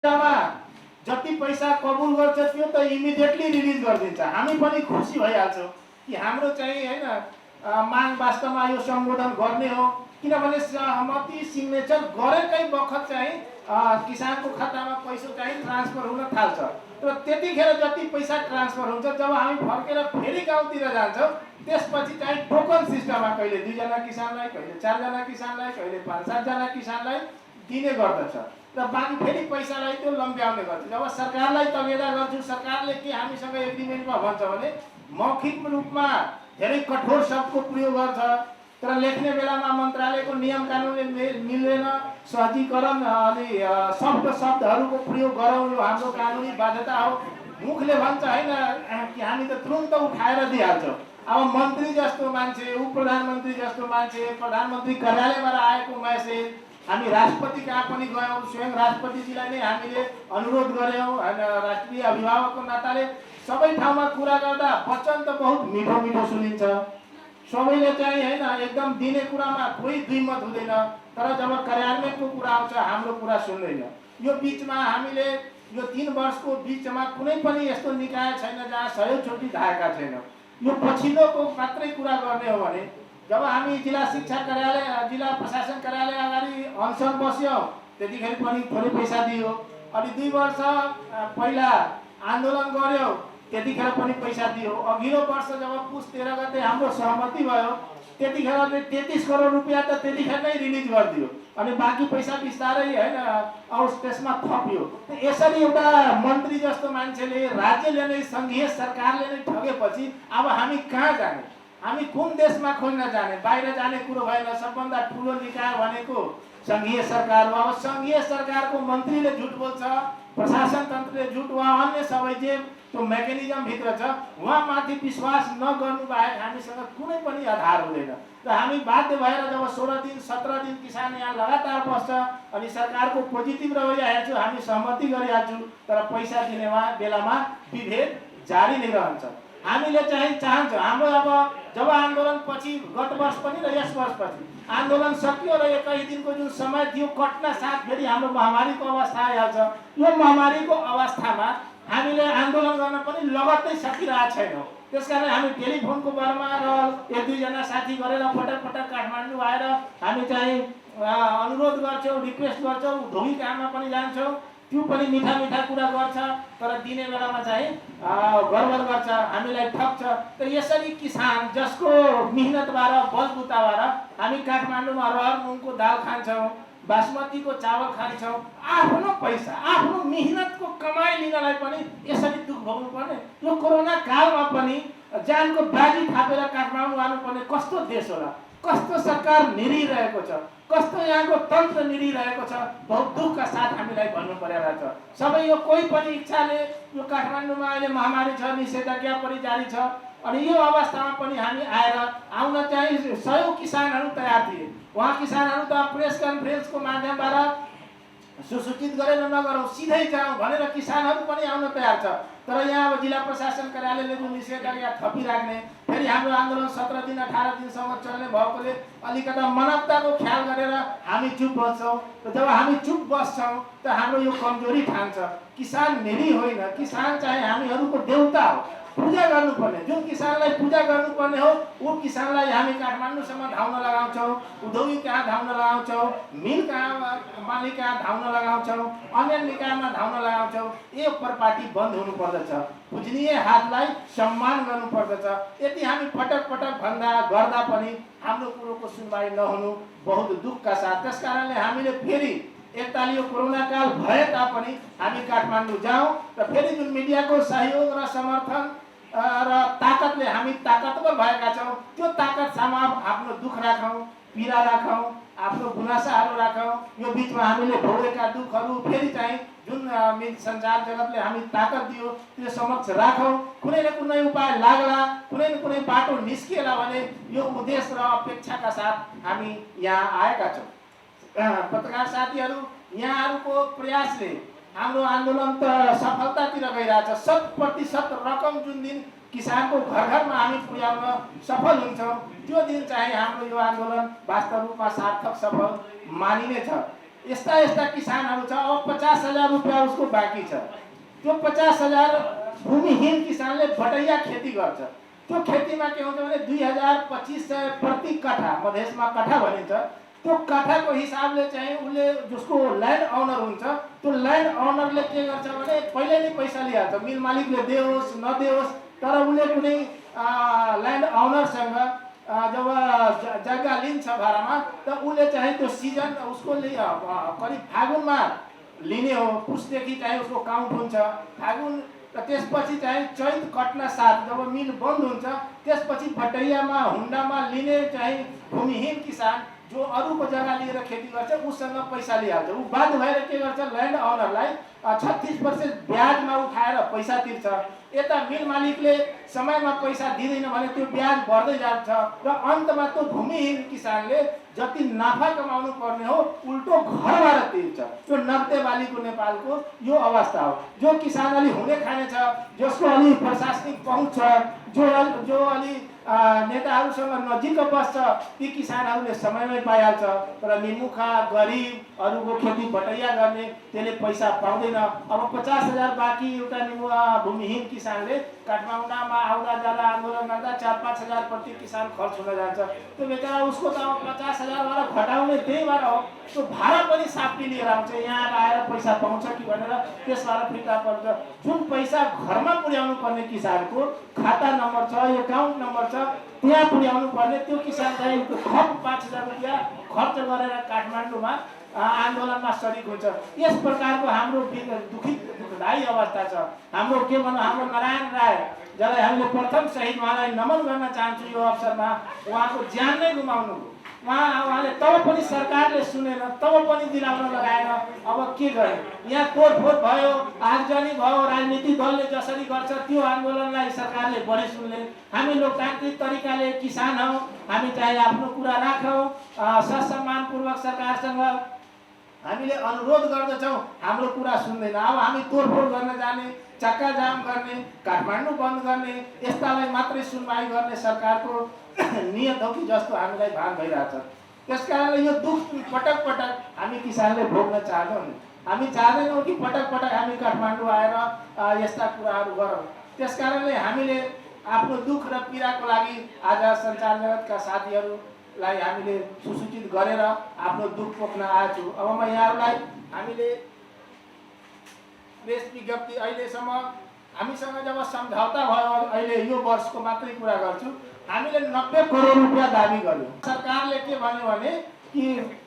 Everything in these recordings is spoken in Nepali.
जति पैसा कबुल गर्छ त्यो त इमिडिएटली रिलिज गरिदिन्छ। हामी पनि खुसी भइहाल्छौँ कि हाम्रो चाहिँ हैन माग वास्तवमा यो सम्बोधन गर्ने हो, किनभने सहमति सिग्नेचर गरेकै बखत चाहिँ किसानको खातामा पैसा चाहिँ ट्रान्सफर हुन थाल्छ। र त्यतिखेर जति पैसा ट्रान्सफर हुन्छ, जब हामी फर्केर फेरि गाउँतिर जान्छौँ त्यसपछि चाहिँ टोकन सिस्टममा कहिले 2 जना किसानलाई, कहिले 4 जना किसानलाई, कहिले 5-7 जना किसानलाई दिने गर्दछ र बाँकी फेरि पैसालाई त्यो लम्ब्याउने गर्छ। जब सरकारलाई तगेदा गर्छु, सरकारले के हामीसँग एग्रिमेन्टमा भन्छ भने मौखिक रूपमा धेरै कठोर शब्दको प्रयोग गर्छ, तर लेख्ने बेलामा मन्त्रालयको नियम कानुनले मिल्दैन, सहजीकरण अनि शब्द शब्दहरूको प्रयोग गरौँ, यो हाम्रो कानुनी बाध्यता हो। मुखले भन्छ हैन कि हामी त तुरुन्त उठाएर दिइहाल्छौँ। अब मन्त्री जस्तो मान्छे, उप प्रधानमन्त्री जस्तो मान्छे, प्रधानमन्त्री कार्यालयबाट आएको मेसेज हामी राष्ट्रपति कहाँ पनि गयौँ, स्वयं राष्ट्रपतिजीलाई नै हामीले अनुरोध गऱ्यौँ। राष्ट्रिय अभिभावकको नाताले सबै ठाउँमा कुरा गर्दा वचन त बहुत मिठो मिठो सुनिन्छ, सबैले चाहिँ हैन एकदम दिने कुरामा कोही द्विमत हुँदैन, तर जब कार्यान्वयनको कुरा आउँछ हाम्रो कुरा सुन्दैन। यो बिचमा हामीले यो 3 वर्षको बिचमा कुनै पनि यस्तो निकाय छैन जहाँ 100 चोटि धाएका छैन। यो पछिल्लोको मात्रै कुरा गर्ने हो भने जब हामी जिल्ला शिक्षा कार्यालय, जिल्ला प्रशासन कार्यालय अगाडि अनसन बस्यौँ त्यतिखेर पनि थोरै पैसा दियो। अनि 2 वर्ष पहिला आन्दोलन गर्यौँ त्यतिखेर पनि पैसा दियो। अघिल्लो वर्ष जब पुस 13 गते हाम्रो सहमति भयो त्यतिखेर 33 करोड रुपियाँ त त्यतिखेर नै रिलिज गरिदियो अनि बाँकी पैसा बिस्तारै हैन औस त्यसमा थपियो। यसरी एउटा मन्त्री जस्तो मान्छेले, राज्यले नै, संघीय सरकारले नै ठगेपछि अब हामी कहाँ जाने? हामी कुन देशमा खोज्न जाने? बाहिर जाने कुरो भएन। सबभन्दा ठुलो निकाय भनेको संघीय सरकार हो। अब संघीय सरकारको मन्त्रीले झुट बोल्छ, प्रशासन तन्त्रले झुट, वहाँ अन्य सबै जे त्यो मेकानिजम भित्र छ उहाँमाथि विश्वास नगर्नु बाहेक हामीसँग कुनै पनि आधार हुँदैन। र हामी बाध्य भएर जब 16 दिन 17 दिन किसान यहाँ लगातार बस्छ अनि सरकारको पोजिटिभ रवैया हेर्छु, हामी सहमति गरिहाल्छौँ, तर पैसा दिने बेलामा विभेद जारी नै रहन्छ। हामीले चाहिँ चाहन्छौँ हाम्रो अब जब आन्दोलन पछि गत वर्ष पनि र यस वर्ष पछि आन्दोलन सकियो र 21 दिनको जुन समय थियो कट्न साथ फेरि हाम्रो महामारीको अवस्था आइहाल्छ। यो महामारीको अवस्थामा हामीले आन्दोलन गर्न पनि लगत्तै सकिरहेको छैनौँ। त्यसकारण हामी टेलिफोनको बरमा र 1-2 जना साथी गरेर पटक पटक काठमाडौँ आएर हामी चाहिँ अनुरोध गर्छौँ, रिक्वेस्ट गर्छौँ, ढोगी काममा पनि जान्छौँ, त्यो पनि मिठा मिठा कुरा गर्छ, तर दिने बेलामा चाहिँ गडबड गर्छ, हामीलाई ठग्छ। त यसरी किसान जसको मेहनतबाट बलबुताबाट हामी काठमाडौँमा रहर मुङको दाल खान्छौँ, बासमतीको चावल खान्छौँ, आफ्नो पैसा आफ्नो मेहनतको कमाइ लिनलाई पनि यसरी दुःख भोग्नु पर्ने? यो कोरोना कालमा पनि ज्यानको बाजी थापेर काठमाडौँ आउनुपर्ने कस्तो देश होला? कस्तो सरकार निरिरहेको छ, कस्तो यहाँको तन्त्र निरिरहेको छ, बहुत दुःखका साथ हामीलाई भन्नु परिरहेको छ। सबै यो कोही पनि इच्छाले यो काठमाडौँमा अहिले महामारी छ, निषेधाज्ञा पनि जारी छ, अनि यो अवस्थामा पनि हामी आएर आउन चाहिँ 100 किसानहरू तयार थिए। उहाँ किसानहरू त प्रेस कन्फरेन्सको माध्यमबाट सुसूचित गरेर नगरौँ, सिधै जाउँ भनेर किसानहरू पनि आउन तयार छ। तर यहाँ अब जिल्ला प्रशासन कार्यालयले जुन निषेधाज्ञा थपिराख्ने, फेरि हाम्रो आन्दोलन 17 दिन 18 दिनसम्म चल्ने भएकोले अलिकता मानवताको ख्याल गरेर हामी चुप बस्छौँ। र जब हामी चुप बस्छौँ त हाम्रो यो कमजोरी ठान्छ। किसान निरी होइन, किसान चाहिँ हामीहरूको देउता हो, पूजा गर्नुपर्ने। जुन किसानलाई पूजा गर्नुपर्ने हो ऊ किसानलाई हामी काठमाडौँसम्म धाउन लगाउँछौँ, उद्योगी कहाँ धाउन लगाउँछौँ, मिल कहाँ मालिक कहाँ धाउन लगाउँछौँ, अन्य निकायमा धाउन लगाउँछौँ। यो प्रपाटी बन्द हुनु पर्दछ। पूजनीय हातलाई सम्मान गर्नु पर्दछ। यदि हामी पटक पटक भन्दा गर्दा पनि हाम्रो कुरोको सुनवाई नहुनु बहुत दुःखका साथ। त्यसकारणले हामीले फेरि एकताली यो कोरोना काल भए तापनि हामी काठमाडौँ जाउँ र फेरि जुन मिडियाको सहयोग र समर्थन र ताकतले हामी ताकतवर भएका छौँ, त्यो ताकत सामु आफ्नो दुःख राखौँ, पीडा राखौँ, आफ्नो गुनासाहरू राखौँ। यो बिचमा हामीले भोगेका दुःखहरू फेरि चाहिँ जुन सञ्चार जगतले हामी ताकत दियो त्यो समक्ष राखौँ। कुनै न कुनै उपाय लाग्ला, कुनै न कुनै बाटो निस्किएला भने यो उद्देश्य र अपेक्षाका साथ हामी यहाँ आएका छौँ। पत्रकार साथीहरू, यहाँहरूको प्रयासले हाम्रो आन्दोलन त सफलतातिर गइरहेछ। 100% रकम जुन दिन किसानको घर घरमा हामी पुर्याउन सफल हुन्छौँ त्यो दिन चाहिँ हाम्रो यो आन्दोलन वास्तव रूपमा सार्थक सफल मानिनेछ। यस्ता यस्ता किसानहरू छ। अब 50,000 रुपियाँ उसको बाँकी छ। त्यो 50,000 भूमिहीन किसानले बटैया खेती गर्छ। त्यो खेतीमा के हुन्छ भने 2,000-2,500 प्रति कठा, मधेसमा कठा भनिन्छ, त्यो कठाको हिसाबले चाहिँ उसले जसको ल्यान्ड अनर हुन्छ त्यो ल्यान्ड अनरले के गर्छ भने पहिले नै पैसा लिइहाल्छ। मिल मालिकले देओस् नदेओस्, तर उसले कुनै ल्यान्ड अनरसँग जब जग्गा लिन्छ भाडामा त उसले चाहिँ त्यो सिजन उसको करिब फागुनमा लिने हो। पुसदेखि चाहिँ उसको काउन्ट हुन्छ फागुन, र त्यसपछि चाहिँ चैत कट्न साथ जब मिल बन्द हुन्छ त्यसपछि बटैयामा हुन्डामा लिने चाहिँ भूमिहीन किसान जो अरूको जग्गा लिएर खेती गर्छ उसँग पैसा लिइहाल्छ। ऊ बाध्य भएर के गर्छ, ल्यान्ड अनरलाई 36% ब्याजमा उठाएर पैसा तिर्छ। यता मिल मालिकले समयमा पैसा दिँदैन भने त्यो ब्याज बढ्दै जान्छ र अन्तमा त्यो भूमिहीन किसानले जति नाफा कमाउनु पर्ने हो उल्टो घरबाट तिर्छ। त्यो नगदे बालीको नेपालको यो अवस्था हो। जो किसान अलि हुने खाने छ, जसको अलि प्रशासनिक पहुँच छ, जो अलि नेताहरूसँग नजिक बस्छ, ती किसानहरूले समयमै पाइहाल्छ। तर निमुखा गरिब अरूको खेती बटैया गर्ने त्यसले पैसा पाउँदैन। अब 50,000 बाँकी एउटा भूमिहीन किसानले काठमाडौँमा आउँदा जाँदा आन्दोलन गर्दा 4-5 हजार प्रति किसान खर्च हुन जान्छ। त्यो बेचारा उसको त अब 50,000 वाला घटाउने त्यहीबाट हो। त्यो भाडा पनि साप्टी लिएर आउँछ, यहाँ आएर पैसा पाउँछ कि भनेर त्यसबाट फिर्ता पर्छ। जुन पैसा घरमा पुर्याउनु पर्ने किसानको खाता नम्बर छ, एकाउन्ट नम्बर छ, त्यहाँ पुर्याउनु पर्ने त्यो किसान चाहिँ थप 5,000 रुपियाँ खर्च गरेर काठमाडौँमा आन्दोलनमा सरिक हुन्छ। यस प्रकारको हाम्रो दुखदायी अवस्था छ। हाम्रो के भनौँ, हाम्रो नारायण राय जसलाई हामीले प्रथम शहीद उहाँलाई नमन गर्न चाहन्छु यो अवसरमा। उहाँको ज्यान नै गुमाउनु भयो। उहाँले तब पनि सरकारले सुनेन, तब पनि दिलाउन लगाएन। अब के गर्यो, यहाँ तोडफोड भयो, आगजनी भयो, राजनीतिक दलले जसरी गर्छ त्यो आन्दोलनलाई सरकारले बढी सुन्ने। हामी लोकतान्त्रिक तरिकाले किसान हौँ, हामी चाहे आफ्नो कुरा राखौँ, ससम्मानपूर्वक सरकारसँग हामीले अनुरोध गर्दछौँ, हाम्रो कुरा सुन्दैन। अब हामी तोडफोड गर्न जाने, चक्का जाम गर्ने, काठमाडौँ बन्द गर्ने, यस्तालाई मात्रै सुनवाई गर्ने सरकारको नियत हो कि जस्तो हामीलाई भान भइरहेछ। त्यसकारणले यो दुख पटक पटक हामी किसानले भोग्न चाहदैनौँ। हामी चाहदैनौँ कि पटक पटक हामी काठमाडौँ आएर यस्ता कुराहरू गरौँ। त्यसकारणले हामीले आफ्नो दुख र पीडाको लागि आज सञ्चार जगतका साथीहरूलाई हामीले सुसूचित गरेर आफ्नो दुख पोख्न आएछु। अब म यहाँहरूलाई हामीले प्रेस विज्ञप्ति अहिलेसम्म हामीसँग जब सम्झौता भयो, अहिले यो वर्षको मात्रै कुरा गर्छु, हामीले 90 करोड रुपियाँ दाबी गर्यो। सरकारले के भन्यो भने कि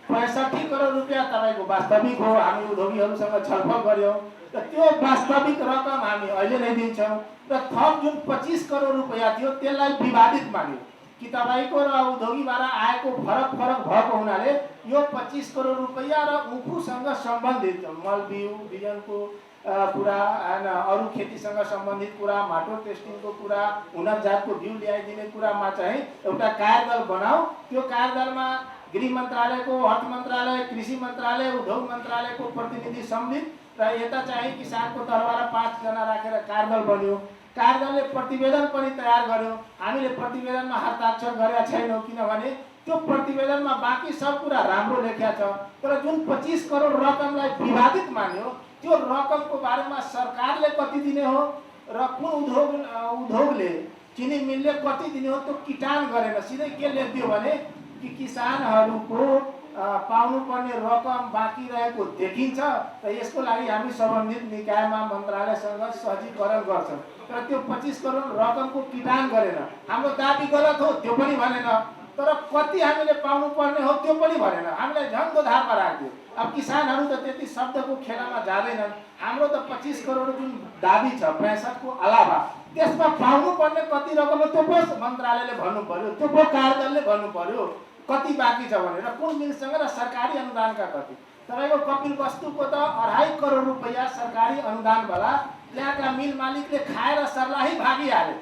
65 करोड रुपियाँ तपाईँको वास्तविक हो। हामी उद्योगीहरूसँग छलफल गऱ्यौँ र त्यो वास्तविक रकम हामी अहिले नै दिन्छौँ र थप जुन 25 करोड रुपियाँ थियो त्यसलाई विवादित मान्यो कि तपाईँको र उद्योगीबाट आएको फरक भएको हुनाले यो 25 करोड रुपियाँ र उखुसँग सम्बन्धित मल बिजनको कुरा होइन, अरू खेतीसँग सम्बन्धित कुरा, माटो टेस्टिङको कुरा, उन्नत जातको बिउ ल्याइदिने कुरामा चाहिँ एउटा कार्यदल बनाऊ। त्यो कार्यदलमा गृह मन्त्रालयको, अर्थ मन्त्रालय, कृषि मन्त्रालय, उद्योग मन्त्रालयको प्रतिनिधि सम्मिलित र यता चाहिँ किसानको तर्फबाट 5 जना राखेर कार्यदल बन्यो। कार्यदलले प्रतिवेदन पनि तयार गर्यो। हामीले प्रतिवेदनमा हस्ताक्षर गरेका छैनौँ किनभने त्यो प्रतिवेदनमा बाँकी सब कुरा राम्रो लेखिया छ, तर जुन 25 करोड रकमलाई विवादित मान्यो त्यो रकमको बारेमा सरकारले कति दिने हो र कुन उद्योगले, चिनी मिलले कति दिने हो त्यो किटान गरेर सिधै के लेखिदियो भने कि किसानहरूको पाउनुपर्ने रकम बाँकी रहेको देखिन्छ र यसको लागि हामी सम्बन्धित निकायमा मन्त्रालयसँग सहजीकरण गर्छौँ। तर त्यो 25 करोड रकमको किटान गरेन। हाम्रो दाबी गलत हो त्यो पनि भनेन, तर कति हामीले पाउनुपर्ने हो त्यो पनि भनेन। हामीलाई झन्डो धारमा राख्दियो। अब किसानहरू त त्यति शब्दको खेलामा जाँदैनन्। हाम्रो त 25 करोड जुन दाबी छ 65 को अलावा त्यसमा पाउनुपर्ने कति रकम हो त्यो पो मन्त्रालयले भन्नु पर्यो, त्यो पो कार्यदलले भन्नु पर्यो कति बाँकी छ भनेर, कुन मिलसँग र सरकारी अनुदानका कति। तपाईँको कपिल वस्तुको त 2.5 करोड रुपियाँ सरकारी अनुदानवाला त्यहाँका मिल मालिकले खाएर सर्लाही भागिहाले,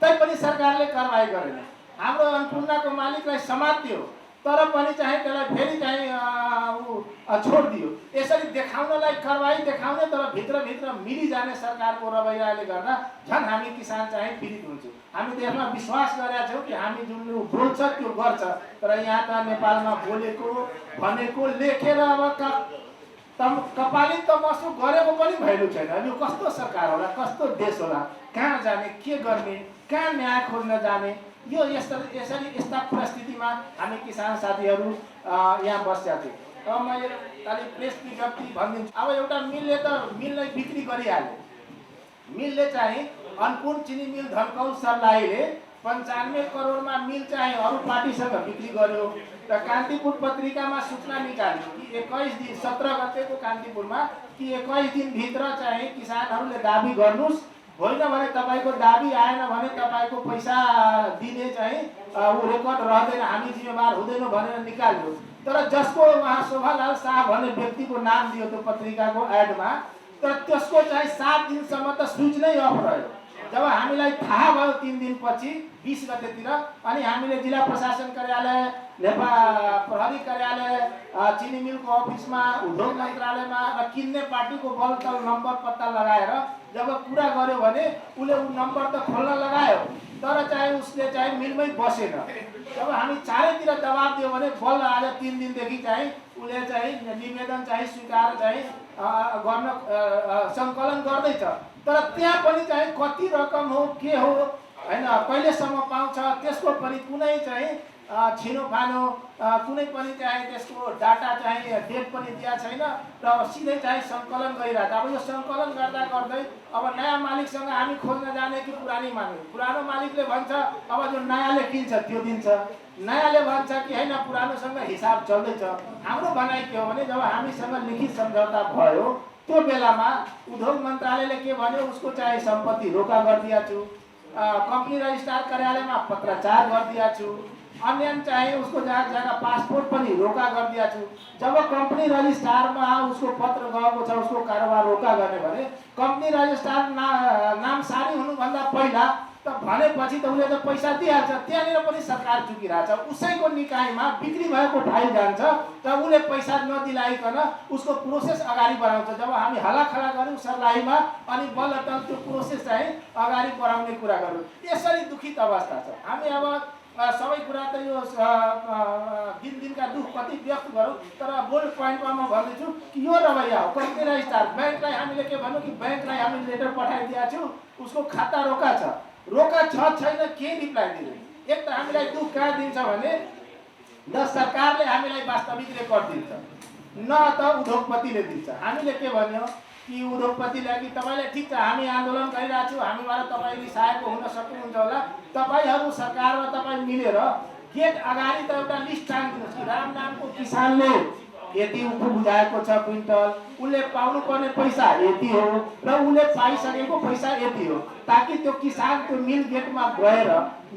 तैपनि सरकारले कारवाही गरेन। हाम्रो अन्नपूर्णको मालिकलाई समात्यो, तर पनि चाहिँ त्यसलाई फेरि चाहिँ छोडिदियो। यसरी देखाउनलाई कारबाही देखाउने तर भित्रभित्र मिलिजाने सरकारको रवैयाले गर्दा झन् हामी किसान चाहिँ पीडित हुन्छौँ। हामी त्यसमा विश्वास गरेका छौँ कि हामी जुन बोल्छ त्यो गर्छ, तर यहाँ त नेपालमा बोलेको भनेको लेखेर अब कपालित तमसो गरेको पनि भ्यालु छैन। यो कस्तो सरकार होला, कस्तो देश होला, कहाँ जाने, के गर्ने, कहाँ न्याय खोज्न जाने। यो यस्ता परिस्थितिमा हामी किसान साथीहरू यहाँ बसेका थियौँ। अब मैले खालि प्रेस विज्ञप्ति भनिदिन्छु। अब एउटा मिलले त मिललाई बिक्री गरिहाल्यो। मिलले चाहिँ अन्नपूर्ण चिनी मिल धनकौल सर्लाहीले 95 करोडमा मिल चाहिँ अरू पार्टीसँग बिक्री गर्यो र कान्तिपुर पत्रिकामा सूचना निकाल्यो कि 21 दिन 17 गतेको कान्तिपुरमा कि 21 दिनभित्र चाहिँ किसानहरूले दाबी गर्नुस्, होइन भने तपाईँको दाबी आएन भने तपाईँको पैसा दिने चाहिँ रेकर्ड रहँदैन, हामी जिम्मेवार हुँदैनौँ भनेर निकाल्यो। तर जसको उहाँ शोभालाल शाह भन्ने व्यक्तिको नाम दियो त्यो पत्रिकाको एडमा, तर त्यसको चाहिँ 7 दिनसम्म त स्विच नै अफ रह्यो। जब हामीलाई थाहा भयो 3 दिनपछि 20 गतेतिर, अनि हामीले जिल्ला प्रशासन कार्यालय, नेपाल प्रहरी कार्यालय, चिनी मिलको अफिसमा, उद्योग मन्त्रालयमा र किन्ने पार्टीको बलतल नम्बर पत्ता लगाएर जब कुरा गर्यो भने उसले ऊ नम्बर त खोल्न लगायो, तर चाहिँ उसले चाहिँ मिलमै बसेन। जब हामी चारैतिर दबाब दियो भने बल्ल आज 3 दिनदेखि चाहिँ उसले चाहिँ निवेदन चाहिँ स्वीकार चाहिँ गर्न सङ्कलन गर्दैछ। तर त्यहाँ पनि चाहिँ कति रकम हो, के हो, होइन, कहिलेसम्म पाउँछ त्यसको पनि कुनै चाहिँ छिनोफानो कुनै पनि चाहिँ त्यसको डाटा चाहिँ डेट पनि दिएको छैन र सिधै चाहिँ सङ्कलन गरिरहेको। अब यो सङ्कलन गर्दा गर्दै अब नयाँ मालिकसँग हामी खोज्न जाने कि पुरानो मालिक? पुरानो मालिकले भन्छ अब जो नयाँले किन्छ त्यो दिन्छ, नयाँले भन्छ कि होइन पुरानोसँग हिसाब चल्दैछ। हाम्रो भनाइ के हो भने जब हामीसँग लिखित सम्झौता भयो त्यो बेलामा उद्योग मन्त्रालयले के भन्यो, उसको चाहिँ सम्पत्ति रोका गरिदिएको छु, कम्पनी रजिस्ट्रार कार्यालयमा पत्राचार गरिदिएको छु, अन्य चाहिँ उसको जग्गा पासपोर्ट पनि रोका गरिदिएको छु। जब कम्पनी रजिस्ट्रारमा उसको पत्र गएको छ उसको कारोबार रोका गर्ने भने कम्पनी रजिस्ट्रार नाम सारी हुनुभन्दा पहिला त भनेपछि त उसले त पैसा दिइहाल्छ। त्यहाँनिर पनि सरकार चुकिरहेछ। उसैको निकायमा बिक्री भएको फाइल जान्छ र उसले पैसा नदिलाइकन उसको प्रोसेस अगाडि बढाउँछ। जब हामी हलाखला गऱ्यौँ सर्लाहीमा, अनि बल्ल त त्यो प्रोसेस चाहिँ अगाडि बढाउने कुरा गऱ्यौँ। यसरी दुखित अवस्था छ। हामी अब सबै कुरा त यो दिनका दुख कति व्यक्त गरौँ, तर बोल्ड पोइन्टमा म भन्दैछु कि यो रवैया हो। कम्पनी रजिस्ट्रार ब्याङ्कलाई हामीले के भन्यौँ कि ब्याङ्कलाई हामीले लेटर पठाइदिएको छु, उसको खाता रोका छ, रोका छ छैन केही रिप्लाई दिँदैन। एक त हामीलाई दुख कहाँ दिन्छ भने न सरकारले हामीलाई वास्तविक रेकर्ड दिन्छ, न त उद्योगपतिले दिन्छ। हामीले के भन्यो कि उद्योगपतिलाई कि तपाईँले ठिक छ हामी आन्दोलन गरिरहेको छौँ, हामीबाट तपाईँ रिसाएको हुन सक्नुहुन्छ होला, तपाईँहरू सरकार र तपाईँ मिलेर गेट अगाडि त एउटा लिस्ट टाँगिदिनुहोस् कि राम नामको किसानले यति उखु बुझाएको छ क्विन्टल, उसले पाउनुपर्ने पैसा यति हो र उसले पाइसकेको पैसा यति हो, ताकि त्यो किसान त्यो मिल गेटमा गएर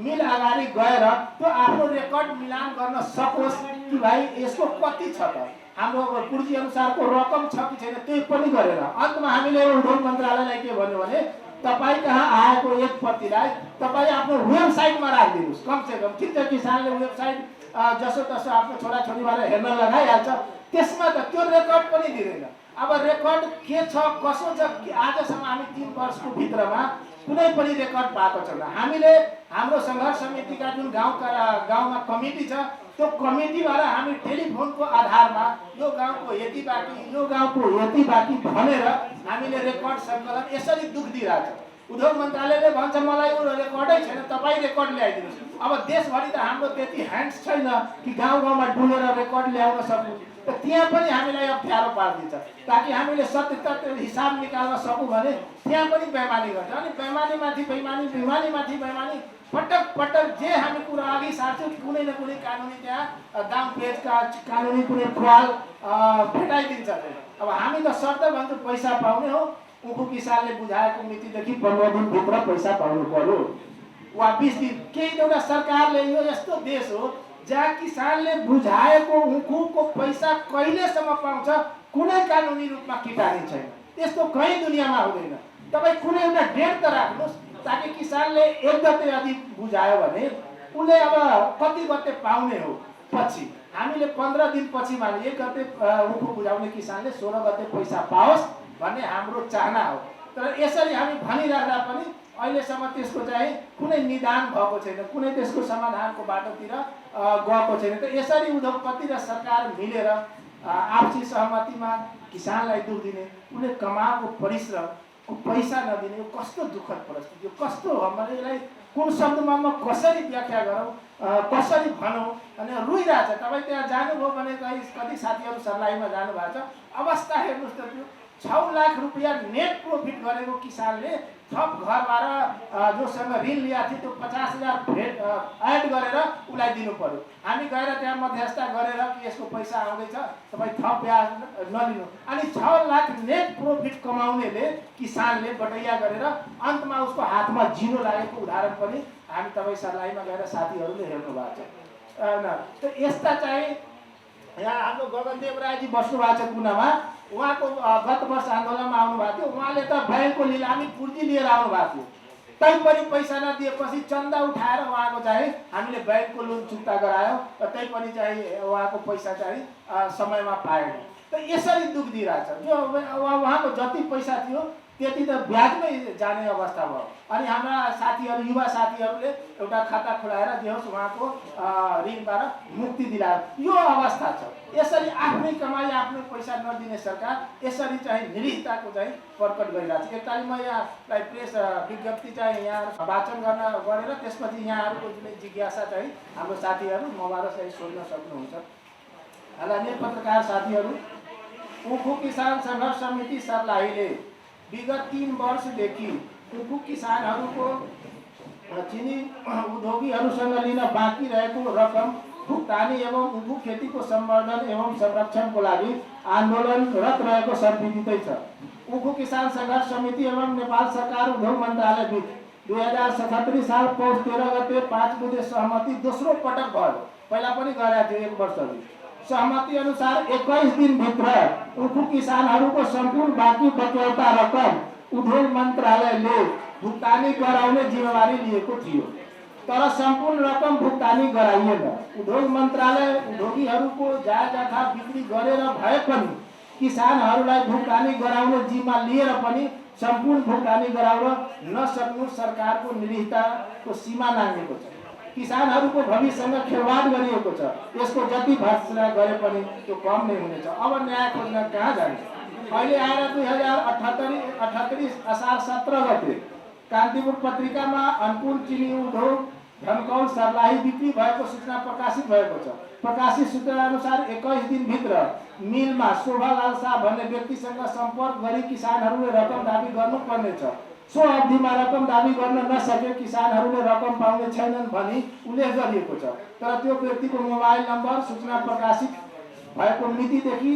मिल अगाडि गएर त्यो आफ्नो रेकर्ड मिलान गर्न सकोस् कि भाइ यसको कति छ त, हाम्रो पूर्जी अनुसारको रकम छ कि छैन त्यो पनि गरेर। अन्तमा हामीले उद्योग मन्त्रालयलाई के भन्यो भने तपाईँ कहाँ आएको एक प्रतिलाई तपाईँ आफ्नो वेबसाइटमा राखिदिनुहोस्। कमसेकम ठिक छ किसानले वेबसाइट जसो तसो आफ्नो छोराछोरीबाट हेर्न लगाइहाल्छ, त्यसमा त त्यो रेकर्ड पनि दिँदैन। अब रेकर्ड के छ कसो छ आजसम्म हामी 3 वर्षको भित्रमा कुनै पनि रेकर्ड पाएको छैन। हामीले हाम्रो सङ्घर्ष समितिका जुन गाउँमा कमिटी छ त्यो कमिटीबाट हामी टेलिफोनको आधारमा यो गाउँको यति बाँकी, यो गाउँको यति बाँकी भनेर हामीले रेकर्ड सङ्कलन यसरी दुख दिइरहेछ। उद्योग मन्त्रालयले भन्छ मलाई यो रेकर्डै छैन, तपाईँ रेकर्ड ल्याइदिनुहोस्। अब देशभरि त हाम्रो त्यति ह्यान्ड्स छैन कि गाउँ गाउँमा डुलेर रेकर्ड ल्याउन सक्नु, त त्यहाँ पनि हामीलाई अप्ठ्यारो पारिदिन्छ। ताकि हामीले सत्य हिसाब निकाल्न सकौँ भने त्यहाँ पनि बेइमानी गर्छ। अनि बेइमानीमाथि बेइमानी, बेइमानीमाथि बेइमानी, पटक पटक जे हामी कुरा अघि सार्छौँ कुनै न कुनै कानुनी त्यहाँ दाम पेचका कानुनी कुनै फुवाल भेटाइदिन्छ। अब हामी त शर्त भन्छौँ पैसा पाउने हो, उखु किसानले बुझाएको मितिदेखि 15 दिनभित्र पैसा पाउनु पर्यो वा 20 दिन। केही एउटा सरकारले यो यस्तो देश हो जहाँ किसानले बुझाएको उखुको पैसा कहिलेसम्म पाउँछ कुनै कानुनी रूपमा किटानी छैन। त्यस्तो कहीँ दुनियाँमा हुँदैन। तपाईँ कुनै एउटा डेट त राख्नुहोस् ताकि किसानले 1 गते यदि बुझायो भने उसले अब कति गते पाउने हो, पछि हामीले 15 दिन पछि माने 1 गते उखु बुझाउने किसानले 16 गते पैसा पाओस् भन्ने हाम्रो चाहना हो। तर यसरी हामी भनिराख्दा पनि अहिलेसम्म त्यसको चाहिँ कुनै निदान भएको छैन, कुनै त्यसको समाधानको बाटोतिर गएको छैन। त यसरी उद्योगपति र सरकार मिलेर आपसी सहमतिमा किसानलाई दुख दिने, उसले कमाएको परिश्रमको पैसा नदिने, यो कस्तो दुःखद परिस्थिति, यो कस्तो हो भने यसलाई कुन शब्दमा म कसरी व्याख्या गरौँ, कसरी भनौँ अनि रुइरहेछ। तपाईँ त्यहाँ जानुभयो भने कति साथीहरू सर्लाहीमा जानुभएको छ, अवस्था हेर्नुहोस् त, त्यो 6 लाख रुपियाँ नेट प्रॉफिट गरेको किसानले थप घरबाट जोसँग ऋण लिएको थियो त्यो 50,000 एड गरेर उसलाई दिनु पर्यो। हामी गएर त्यहाँ मध्यस्थता गरेर कि यसको पैसा आउँदैछ तपाईँ थप ब्याज नलिनु, अनि 6 लाख नेट प्रॉफिट कमाउनेले किसानले बटैया गरेर अन्तमा उसको हातमा जिरो लागेको उदाहरण पनि हामी तपाईँ सर्लाहीमा गएर साथीहरूले हेर्नु भएको छ। त यस्ता चाहिँ यहाँ हाम्रो गगनदेव रायजी बस्नु भएको छ कुनामा, उहाँको गत वर्ष आन्दोलनमा आउनु भएको थियो। उहाँले त ब्याङ्कको निलामी पुँजी लिएर आउनु भएको थियो, तैपनि पैसा नदिएपछि चन्दा उठाएर उहाँको चाहिँ हामीले ब्याङ्कको लोन चुक्ता गरायौँ, तैपनि चाहिँ उहाँको पैसा चाहिँ समयमा पाएन। त यसरी दुख दिइरहेछ। जो उहाँको जति पैसा थियो त्यति त ब्याजमै जाने अवस्था भयो। अनि हाम्रा साथीहरू, युवा साथीहरूले एउटा खाता खोलाएर दियोस् उहाँको ऋणबाट मुक्ति दिलायो, यो अवस्था छ। यसरी आफ्नै कमाई आफ्नै पैसा नदिने सरकार यसरी चाहिँ निरीहताको चाहिँ प्रकट गरिरहेको छ। एकतालि म यहाँलाई प्रेस विज्ञप्ति चाहिँ यहाँ वाचन गरेर त्यसपछि यहाँहरूको जुन जिज्ञासा चाहिँ हाम्रो साथीहरू मबाट चाहिँ सोध्न सक्नुहुन्छ। आदरणीय पत्रकार साथीहरू, उखु किसान सङ्घर्ष समिति सर्लाहीले विगत 3 वर्षदेखि उखु किसानहरूको चिनी उद्योगीहरूसँग लिन बाँकी रहेको रकम भुक्तानी एवं उखु खेतीको संवर्धन एवं संरक्षणको लागि आन्दोलनरत रहेको सर्विदितै छ। उखु किसान सङ्घर्ष समिति एवं नेपाल सरकार उद्योग मन्त्रालय बीच 2077 साल पौष 13 गते 5 बुँदे सहमति दोस्रो पटक भयो। पहिला पनि गरेको थियो 1 वर्ष अघि। सहमति अनुसार 21 दिनभित्र उखु किसानहरूको सम्पूर्ण बाँकी बचौता रकम उद्योग मन्त्रालयले भुक्तानी गराउने जिम्मेवारी लिएको थियो, तर सम्पूर्ण रकम भुक्तानी गराइएन। उद्योग मन्त्रालय उद्योगीहरूको जायजा बिक्री गरेर भए पनि किसानहरूलाई भुक्तानी गराउने जिम्मा लिएर पनि सम्पूर्ण भुक्तानी गराउन नसक्नु सरकारको निरीहताको सीमा नाघेको छ। किसानहरूको भविष्यसँग खेलवाड गरिएको छ। यसको जति भर्त्सना गरे पनि त्यो कम नै हुनेछ। अब न्याय खोज्न कहाँ जान्छ? अहिले आएर 2078 असार 17 गते कान्तिपुर पत्रिकामा अन्नपूर्ण चिनी उद्योग धनकौल सर्लाही बिक्री भएको सूचना प्रकाशित भएको छ। प्रकाशित सूचना अनुसार 21 दिनभित्र मिलमा शोभालाल शाह भन्ने व्यक्तिसँग सम्पर्क गरी किसानहरूले रकम दाबी गर्नुपर्नेछ। सो अवधिमा रकम दाबी गर्न नसके किसानहरूले रकम पाउने छैनन् भनी उल्लेख गरिएको छ। तर त्यो व्यक्तिको मोबाइल नम्बर सूचना प्रकाशित भएको मितिदेखि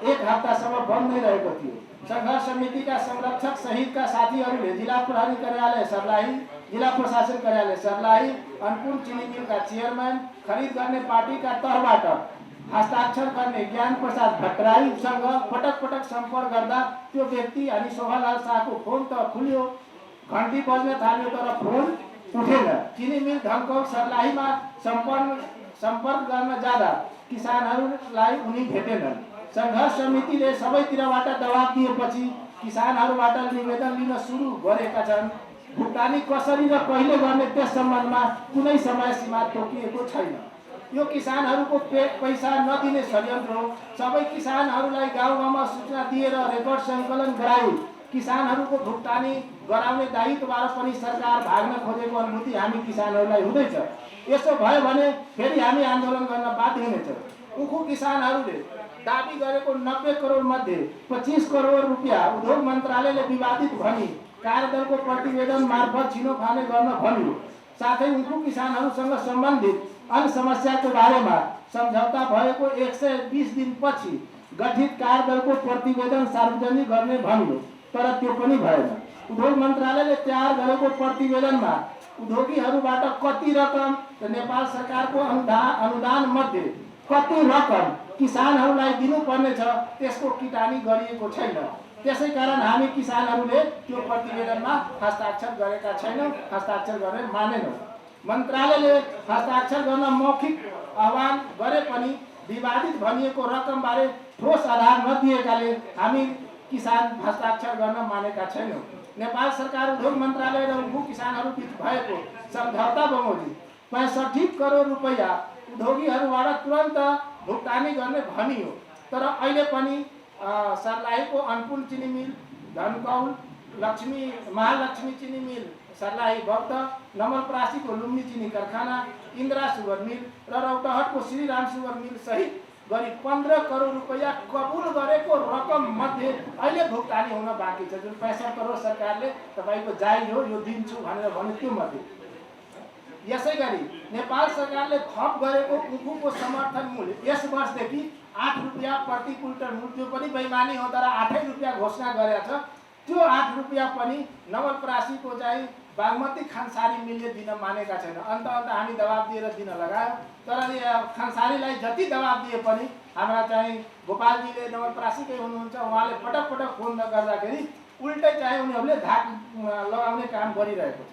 1 हप्तासम्म बन्द नै रहेको थियो। सङ्घर्ष समितिका संरक्षक सहितका साथीहरूले जिल्ला प्रहरी कार्यालय सर्लाही, जिल्ला प्रशासन कार्यालय सर्लाही, अन्नपूर्ण चिनी मिलका चेयरम्यान, खरिद गर्ने पार्टीका तर्फबाट हस्ताक्षर गर्ने ज्ञान प्रसाद भट्टराईसँग पटक पटक सम्पर्क गर्दा त्यो व्यक्ति अनि शोभालाल शाहको फोन त खुल्यो, घन्टी बज्न थाल्यो, तर फोन उठेन। चिनी मिल धनकौल सर्लाहीमा सम्पर्क गर्न जाँदा किसानहरूलाई उनी भेटेनन्। सङ्घर्ष समितिले सबैतिरबाट दबाब दिएपछि किसानहरूबाट निवेदन लिन सुरु गरेका छन्। भुक्तानी कसरी र कहिले गर्ने त्यस सम्बन्धमा कुनै समय सीमा तोकिएको छैन। यो किसानहरूको पैसा नदिने षड्यन्त्र हो। सबै किसानहरूलाई गाउँ गाउँमा सूचना दिएर रेकर्ड सङ्कलन गराई किसानहरूको भुक्तानी गराउने दायित्वबाट पनि सरकार भाग्न खोजेको अनुभूति हामी किसानहरूलाई हुँदैछ। यसो भयो भने फेरि हामी आन्दोलन गर्न बाध्य हुनेछौँ। उखु किसानहरूले दाबी गरेको 90 करोड मध्ये 25 करोड रुपियाँ उद्योग मन्त्रालयले विवादित भनी कार्यदलको प्रतिवेदन मार्फत छिनोफानो गर्न भन्यो। साथै उखु किसानहरूसँग सम्बन्धित अन्य समस्याको बारेमा सम्झौता भएको 120 दिनपछि गठित कार्यदलको प्रतिवेदन सार्वजनिक गर्ने भन्यो, तर त्यो पनि भएन। उद्योग मन्त्रालयले तयार गरेको प्रतिवेदनमा उद्योगीहरूबाट कति रकम र नेपाल सरकारको अनुदान मध्ये कति रकम किसानहरूलाई दिनुपर्ने छ त्यसको किटानी गरिएको छैन। त्यसै कारण हामी किसानहरूले त्यो प्रतिवेदनमा हस्ताक्षर गरेका छैनौँ, हस्ताक्षर गर्ने मानेनौँ। मन्त्रालयले हस्ताक्षर गर्न मौखिक आह्वान गरे पनि विवादित भनिएको रकमबारे ठोस आधार नदिएकाले हामी किसान हस्ताक्षर गर्न मानेका छैनौँ। नेपाल सरकार उद्योग मन्त्रालय र उखु किसानहरू बीच भएको सम्झौता बमोजिम 65 करोड रुपैयाँ उद्योगीहरूबाट तुरन्त भुक्तानी गर्ने भनियो। तर अहिले पनि सर्लाहीको अनपुल चिनी मिल, धनकौल महालक्ष्मी चिनी मिल सर्लाही बग्द, नवलपरासीको लुम्नी चिनी कारखाना, इन्द्रा सुगर मिल र रौतहटको श्रीराम सुगर मिल सहित गरी 15 करोड रुपैयाँ कबुल गरेको रकम मध्ये अहिले भुक्तानी हुन बाँकी छ। जुन 65 करोड सरकारले तपाईको जायज हो यो दिन्छु भनेर भन्यो त्यो मध्ये। यसै गरी नेपाल सरकारले थप गरेको उखुको समर्थन मूल्य यस वर्षदेखि 8 रुपैयाँ प्रति क्विन्टल मूल्य पनि बेइमानी हो, तर 8 रुपैयाँ घोषणा गरेको छ। त्यो 8 रुपैयाँ पनि नवलपरासीको चाहिँ बागमती खानसारी मिलले दिन मानेका छैन। अन्त हामी दबाब दिएर दिन लगायो, तर खानसारीलाई जति दबाब दिए पनि हाम्रा चाहिँ गोपालजीले नवलपरासीकै हुनुहुन्छ, उहाँले पटक पटक फोन नगर्दाखेरि उल्टै चाहिँ उनीहरूले धाक लगाउने काम गरिरहेको छ,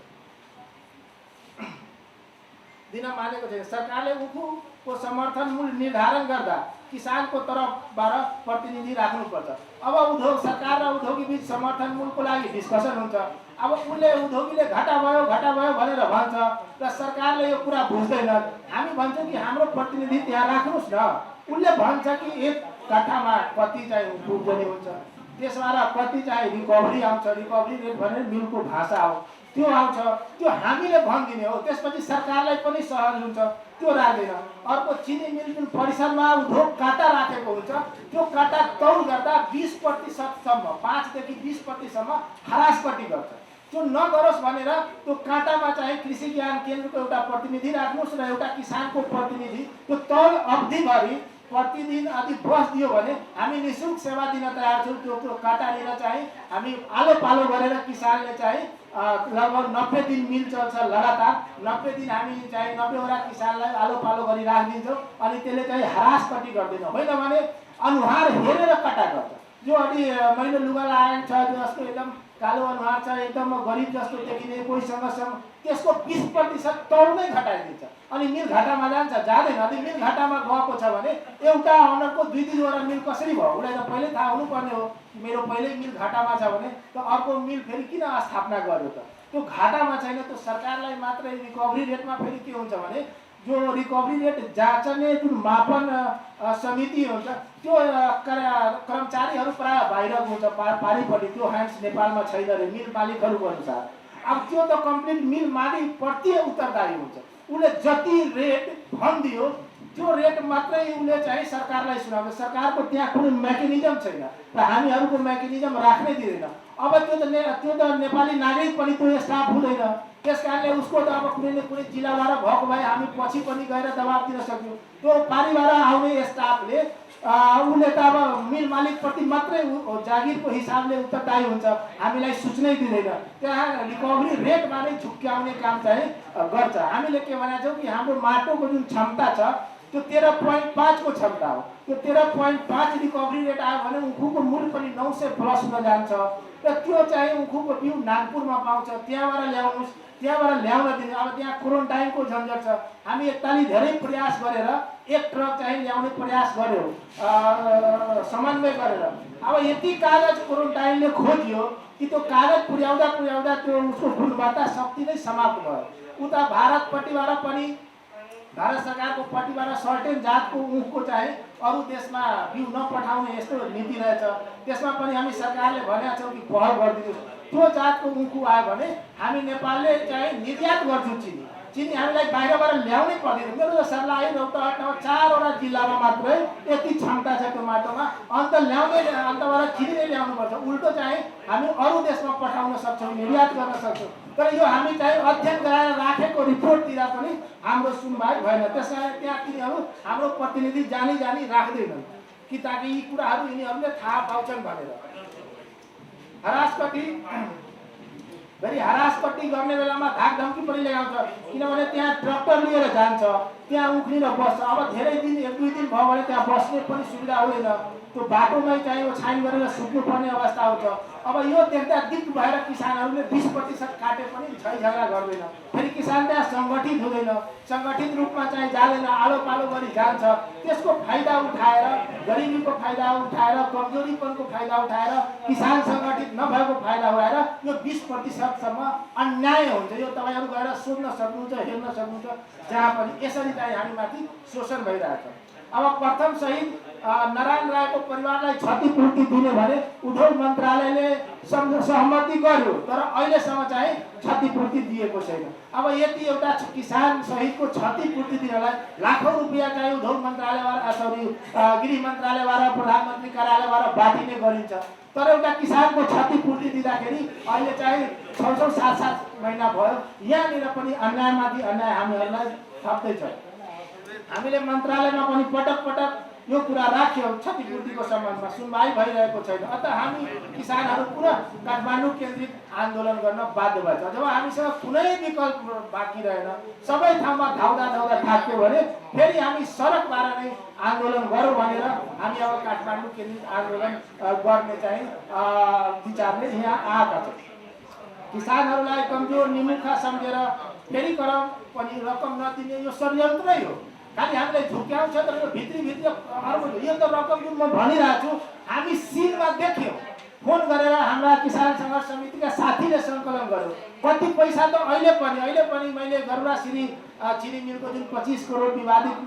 दिन मानेको छैन। सरकारले उखुको समर्थन मूल्य निर्धारण गर्दा किसानको तर्फबाट प्रतिनिधि राख्नुपर्छ। अब उद्योग सरकार र उद्योगी बीच समर्थन मूल्यको लागि डिस्कसन हुन्छ। अब उनले उद्योगीले घाटा भयो भनेर भन्छ र सरकारले यो कुरा बुझ्दैन। हामी भन्छौँ कि हाम्रो प्रतिनिधि त्यहाँ राख्नुहोस् न। उनले भन्छ कि 1 कट्ठामा कति चाहिँ उब्जनी हुन्छ, त्यसमा र कति चाहिँ रिकभरी आउँछ, रिकभरी रेट भनेर मिलको भाषा हो त्यो आउँछ, त्यो हामीले भनिदिने हो। त्यसपछि सरकारलाई पनि सहज हुन्छ, त्यो राख्दैन। अर्को चिनी मिल जुन परिसरमा उद्योग काटा राखेको हुन्छ त्यो काटा तौल गर्दा 20% 5 देखि 20% हरासपट्टि गर्छ। त्यो नगरोस् भनेर त्यो काटामा चाहिँ कृषि ज्ञान केन्द्रको एउटा प्रतिनिधि राख्नुहोस् र एउटा किसानको प्रतिनिधि, त्यो तौल अवधिभरि प्रतिदिन यदि बस दियो भने हामी निःशुल्क सेवा दिन तयार छौँ। त्यो काटा लिएर चाहिँ हामी आलो पालो गरेर किसानले चाहिँ लगभग 90 दिन मिल चल्छ लगातार। 90 दिन हामी चाहिँ 90वटा किसानलाई आलो पालो गरी राखिदिन्छौँ अनि त्यसले चाहिँ हरासपट्टि गर्दैन। होइन भने अनुहार हेरेर कटा गर्छ। जो अलि मैले लुगा लगाएको छ, जसको एकदम कालो अनुहार छ, एकदम गरिब जस्तो देखिने, कोहीसँग त्यसको 20% तौल नै घटाइदिन्छ अनि मिल घाटामा जान्छ, जाँदैन। यदि मिल घाटामा गएको छ भने एउटा अनरको 2-3वटा मिल कसरी भयो उसलाई त पहिल्यै थाहा हुनुपर्ने हो कि मेरो पहिल्यै मिल घाटामा छ भने त अर्को मिल फेरि किन स्थापना गर्यो त? त्यो घाटामा छैन। त्यो सरकारलाई मात्रै रिकभरी रेटमा फेरि के हुन्छ भने जो रिकभरी रेट जाँच्ने जुन मापन समिति हुन्छ त्यो कर्मचारीहरू प्राय बाहिरको हुन्छ, पारिपट्टि। त्यो ह्यान्ड्स नेपालमा छैन रे मिल मालिकहरूको अनुसार। अब त्यो त कम्प्लिट मिल मालिक प्रति उत्तरदायी हुन्छ। उसले जति रेट भनिदियो त्यो रेट मात्रै उसले चाहिँ सरकारलाई सुनाउँछ। सरकारको त्यहाँ कुनै मेकानिजम छैन र हामीहरूको मेकानिजम राख्नै दिँदैन। अब त्यो त नेपाली नागरिक पनि त्यो स्टाफ हुँदैन। त्यस कारणले उसको त अब कुनै न कुनै जिल्लाबाट भएको भए हामी पछि पनि गएर दबाब दिन सक्यौँ। त्यो पारीबाट आउने स्टाफले उसले त अब मिल मालिकप्रति मात्रै जागिरको हिसाबले उत्तरदायी हुन्छ, हामीलाई सूचनै दिँदैन। त्यहाँ रिकभरी रेटमा नै झुक्क्याउने काम चाहिँ गर्छ। हामीले के भनेको छौँ कि हाम्रो माटोको जुन क्षमता छ त्यो 13.5 को क्षमता हो। त्यो 13.5 रिकभरी रेट आयो भने उखुको मूल्य पनि 900 प्लस जान्छ र त्यो चाहिँ उखुको बिउ नागपुरमा पाउँछ। त्यहाँबाट ल्याउनुहोस्, त्यहाँबाट ल्याउन दिने। अब त्यहाँ क्वारेन्टाइनको झन्झट छ। हामी एकताली धेरै प्रयास गरेर 1 ट्रक चाहिँ ल्याउने प्रयास गर्यो समन्वय गरेर। अब यति कागज क्वारेन्टाइनले खोजियो कि त्यो कागज पुर्याउँदा त्यो उसको गुणवत्ता शक्ति नै समाप्त भयो। उता भारतपट्टिबाट पनि भारत सरकारको पट्टिबाट सर्टेन जातको ऊखको चाहिँ अरू देशमा बिउ नपठाउने यस्तो नीति रहेछ। त्यसमा पनि हामी सरकारले भनेका छौँ कि पहल गरिदिनुहोस्। त्यो जातको ऊखु आयो भने हामी नेपालले चाहिँ निर्यात गर्छौँ। चिनी हामीलाई बाहिरबाट ल्याउनै पर्दैन। मेरो त सर्लाही रौतहटमा 4वटा जिल्लामा मात्रै यति क्षमता छ त्यो माटोमा। अन्तबाट चिनी नै ल्याउनुपर्छ। उल्टो चाहिँ हामी अरू देशमा पठाउन सक्छौँ, निर्यात गर्न सक्छौँ। तर यो हामी चाहिँ अध्ययन गराएर राखेको रिपोर्ट दिँदा पनि हाम्रो सुनवाई भएन। त्यस कारण त्यहाँ तिनीहरू हाम्रो प्रतिनिधि जानी राख्दैनन् कि ताकि यी कुराहरू यिनीहरूले थाहा पाउँछन् भनेर। हरासपट्टि गर्ने बेलामा धाकधम्की पनि लगाउँछ। किनभने त्यहाँ ट्र्याक्टर लिएर जान्छ, त्यहाँ उक्लिन बस्छ। अब धेरै दिन 1-2 दिन भयो भने त्यहाँ बस्ने पनि सुविधा हुँदैन। त्यो बाटोमै चाहिँ ओछ्यान गरेर सुत्नुपर्ने अवस्था आउँछ। अब यो देख्दा दिक्क भएर किसानहरूले 20% काटे पनि झै झगडा गर्दैन। फेरि किसान त्यहाँ सङ्गठित हुँदैन, सङ्गठित रूपमा चाहिँ जाँदैन, आलो पालो गरी जान्छ। त्यसको फाइदा उठाएर, गरिबीको फाइदा उठाएर, कमजोरीपनको फाइदा उठाएर, किसान सङ्गठित नभएको फाइदा उठाएर यो 20%सम्म अन्याय हुन्छ। यो तपाईँहरू गएर सोध्न सक्नुहुन्छ, हेर्न सक्नुहुन्छ जहाँ पनि यसरी चाहिँ हामीमाथि शोषण भइरहेछ। अब प्रथम शहीद नारायण रायको परिवारलाई क्षतिपूर्ति दिने भने उद्योग मन्त्रालयले सहमति गर्यो, तर अहिलेसम्म चाहिँ क्षतिपूर्ति दिएको छैन। अब यति एउटा किसान शहीदको क्षतिपूर्ति दिनलाई लाखौँ रुपियाँ चाहिँ उद्योग मन्त्रालयबाट गृह मन्त्रालयबाट प्रधानमन्त्री कार्यालयबाट बाँडिने गरिन्छ, तर एउटा किसानको क्षतिपूर्ति दिँदाखेरि अहिले चाहिँ 6 7 महिना भयो। यहाँनिर पनि अन्यायमाथि अन्याय हामीहरूलाई थप्दैछ। हामीले मन्त्रालयमा पनि पटक पटक यो कुरा राख्यौँ, क्षतिपूर्तिको सम्बन्धमा सुनवाई भइरहेको छैन। अतः हामी किसानहरू पुनः काठमाडौँ केन्द्रित आन्दोलन गर्न बाध्य भएछ। जब हामीसँग कुनै विकल्प बाँकी रहेन, सबै ठाउँमा धाउँदा धाउँदा थाक्यो भने फेरि हामी सडकबाट नै आन्दोलन गरौँ भनेर हामी अब काठमाडौँ केन्द्रित आन्दोलन गर्ने चाहिँ विचारले यहाँ आएका छौँ। किसानहरूलाई कमजोर निमुखा सम्झेर फेरि पनि रकम नदिने यो षड्यन्त्रै हो। खालि हामीलाई झुक्याउँछ, तर यो भित्री अर्को यो त रकम जुन म भनिरहेको छु हामी सिनमा देख्यौँ। फोन गरेर हाम्रा किसान सङ्घर्ष समितिका साथीले सङ्कलन गर्यो। कति पैसा त अहिले पनि मैले गरुडा चिनी मिलको जुन 25 करोड विवादित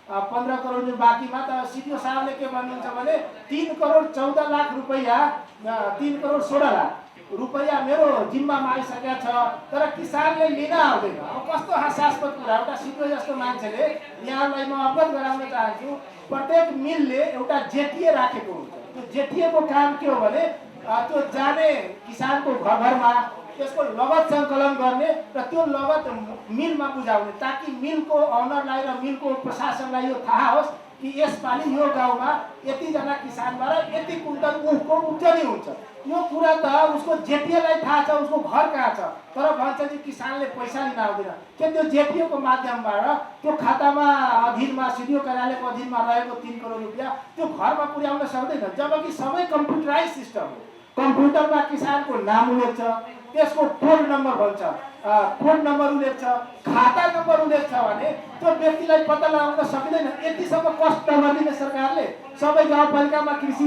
15 करोड जुन बाँकीमा त सिडिओ साहबले के भन्नुहुन्छ भने 3 करोड 14 लाख रुपैयाँ 3 करोड 16 लाख रुपैयाँ मेरो जिम्मामा आइसकेका छ, तर किसानले लिन आउँदैन। अब कस्तो हास्यास्पद कुरा। एउटा सिडिओ जस्तो मान्छेले यहाँलाई म अवगत गराउन चाहन्छु, प्रत्येक मिलले एउटा जेटिए राखेको हुन्छ। त्यो जेटिएको काम के हो भने त्यो जाने किसानको घरमा त्यसको लगत सङ्कलन गर्ने र त्यो लगत मिलमा बुझाउने, ताकि मिलको अनरलाई र मिलको प्रशासनलाई यो थाहा होस् कि यसपालि यो गाउँमा यतिजना किसानबाट यति कुन्टल ऊखको उब्जनी हुन्छ। यो कुरा त उसको जेटिएलाई थाहा छ, उसको घर कहाँ छ, तर भन्छ कि किसानले पैसा लिन आउँदैन। के त्यो जेटिएको माध्यमबाट त्यो खातामा अधीनमा सिडिओ कार्यालयको अधीनमा रहेको 3 करोड रुपियाँ त्यो घरमा पुर्याउन सक्दैन, जबकि सबै कम्प्युटराइज सिस्टम हो। कम्प्युटरमा किसानको नाम उल्लेख छ, त्यसको कोड नम्बर भन्छ, कोड नम्बर उल्लेख छ, खाता नम्बर उल्लेख छ भने त्यो व्यक्तिलाई पत्ता लगाउन सकिँदैन। यतिसम्म कष्ट नगरिदिने सरकारले। सबै गाउँपालिकामा कृषि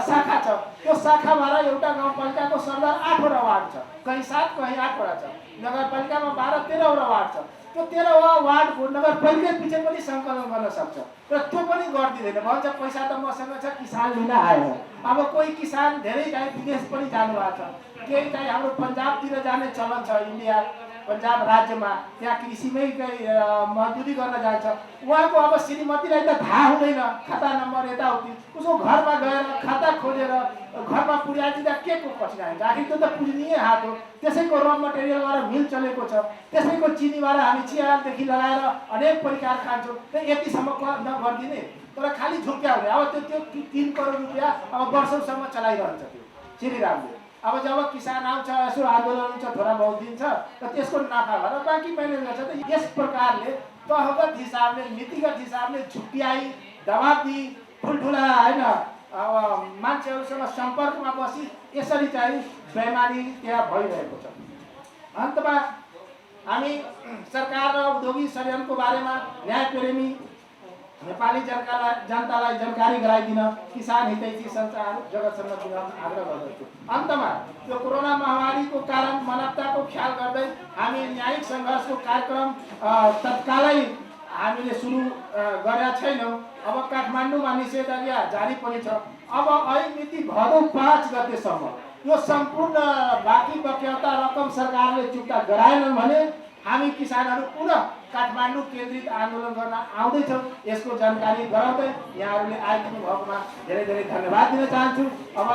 शाखा छ, त्यो शाखाबाट एउटा गाउँपालिकाको सरदार 8वटा वार्ड छ, कहीँ 7 कहीँ 8वटा छ। नगरपालिकामा 12-13वटा वार्ड छ। त्यो 13वटा वार्डको नगरपालिका पछि पनि सङ्कलन गर्न सक्छ, र त्यो पनि गरिदिँदैन। भन्छ पैसा त मसँग छ, किसान लिन आयो। अब कोही किसान धेरै चाहिँ विदेश पनि जानुभएको छ, केही चाहिँ हाम्रो पन्जाबतिर जाने चलन छ। इन्डिया पन्जाब राज्यमा त्यहाँ कृषिमै मजदुरी गर्न जान्छ। उहाँको अब श्रीमतीलाई त थाहा हुँदैन खाता नम्बर यताउति, उसको घरमा गएर खाता खोजेर घरमा पुर्याइदिँदा के को कठिनाइ हुन्छ। आखिर त्यो त पुर्निए हात हो। त्यसैको र मटेरियलबाट मिल चलेको छ, त्यसैको चिनीबाट हामी चियादेखि लगाएर अनेक परिकार खान्छौँ। त यतिसम्म नगरिदिने, तर खालि झुक्क्याउने। अब त्यो 3 करोड रुपियाँ अब वर्षौँसम्म चलाइरहन्छ त्यो श्रीरामले। अब जब किसान आउँछ, यसो आन्दोलन हुन्छ, थोडा बहुत दिन्छ, र त्यसको नाफा भएर बाँकी म्यानेज गर्छ। त यस प्रकारले तहगत हिसाबले, नीतिगत हिसाबले झुक्क्याई दबाब दिई ठुल्ठुला होइन मान्छेहरूसँग सम्पर्कमा बसी यसरी चाहिँ बेइमानी त्यहाँ भइरहेको छ। अन्तमा हामी सरकार र औद्योगिक षड्यन्त्रको बारेमा न्यायप्रेमी नेपाली जनतालाई जानकारी गराइदिन किसान हितैषी सञ्चार जगतसँग दिन आग्रह गर्दछु। अन्तमा यो कोरोना महामारीको कारण मानवताको ख्याल गर्दै हामी न्यायिक सङ्घर्षको कार्यक्रम तत्कालै हामीले सुरु गरेका छैनौँ। अब काठमाडौँमा निषेधाज्ञा जारी पनि छ। अब मिति भदौ 5 गतेसम्म यो सम्पूर्ण बाँकी बक्यौता रकम सरकारले चुक्ता गराएनन् भने हामी किसानहरू पुनः काठमाडौँ केन्द्रित आन्दोलन गर्न आउँदैछौँ। यसको जानकारी गराउँदै यहाँहरूले आइदिनु भएकोमा धेरै धेरै धन्यवाद दिन चाहन्छु। अब